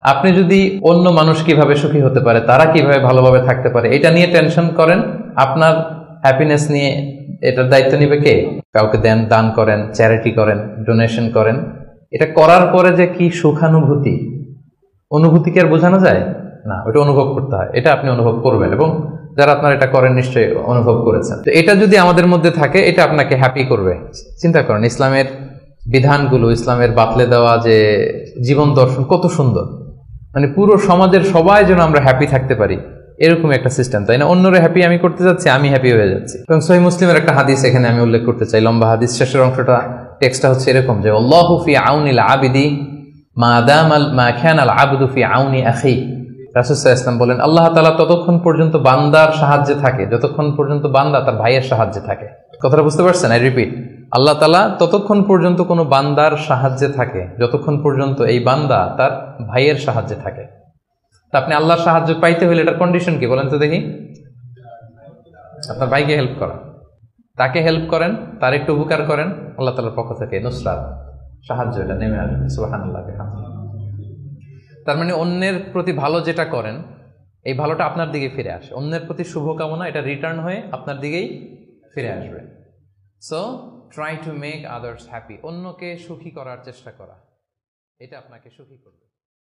আপনি যদি অন্য মানুষ কিভাবে সুখী হতে পারে, তারা কিভাবে ভালোভাবে থাকতে পারে, এটা নিয়ে টেনশন করেন, আপনার হ্যাপিনেস নিয়ে এটার দায়িত্ব নিবে কে? কাউকে দান করেন, চ্যারিটি করেন, ডোনেশন করেন, এটা করার পরে যে কি সুখানুভূতি, অনুভূতি কি আর বোঝানো যায় না? ওটা অনুভব করতে হয়। এটা আপনি অনুভব করবেন, এবং যারা আপনারা এটা করেন নিশ্চয়ই অনুভব করেছেন। তো এটা যদি আমাদের মধ্যে থাকে, এটা আপনাকে হ্যাপি করবে। চিন্তা করেন, ইসলামের বিধানগুলো, ইসলামের বাতলে দেওয়া যে জীবন দর্শন কত সুন্দর, মানে পুরো সমাজের সবাই যেন আমরা হ্যাপি থাকতে পারি, এরকম একটা সিস্টেম, তাই না? অন্যরা হ্যাপি আমি করতে যাচ্ছি, আমি হ্যাপি হয়ে যাচ্ছি। এবং সহিহ মুসলিমের একটা হাদিস এখানে আমি উল্লেখ করতে চাই, লম্বা হাদিস, শেষের অংশটা, টেক্সটটা হচ্ছে এরকম যে আল্লাহু ফি আউনিল আবিদি মা দামাল মা কানাল আবদু ফি আউনি আখি। রাসূল সাল্লাল্লাহু আলাইহি ওয়াসাল্লাম বলেন, আল্লাহ তাআলা ততক্ষণ পর্যন্ত বান্দার সাহায্যে থাকে যতক্ষণ পর্যন্ত বান্দা তার ভাইয়ের সাহায্যে থাকে। কথাটা বুঝতে পারছেন? আই রিপিট, আল্লাহ তাআলা ততক্ষণ পর্যন্ত কোনো বান্দার সাহায্যে থাকে যতক্ষণ পর্যন্ত এই বান্দা তার ভাইয়ের সাহায্যে থাকে। তা আপনি আল্লাহর সাহায্য পাইতে হলে এটার কন্ডিশন কি বলেন তো দেখি? আপনার ভাইকে হেল্প করা, তাকে হেল্প করেন, তার একটু উপকার করেন, আল্লাহ তাআলার পক্ষ থেকে নুসরাত, সাহায্য, এটা নেমে আসবে। সুবহানাল্লাহ। তার মানে অন্যের প্রতি ভালো যেটা করেন, এই ভালোটা আপনার দিকে ফিরে আসে। অন্যের প্রতি শুভকামনা, এটা রিটার্ন হয়ে আপনার দিকেই ফিরে আসবে। So try to make others happy. অন্যকে সুখী করার চেষ্টা করা, এটা আপনাকে সুখী করবে।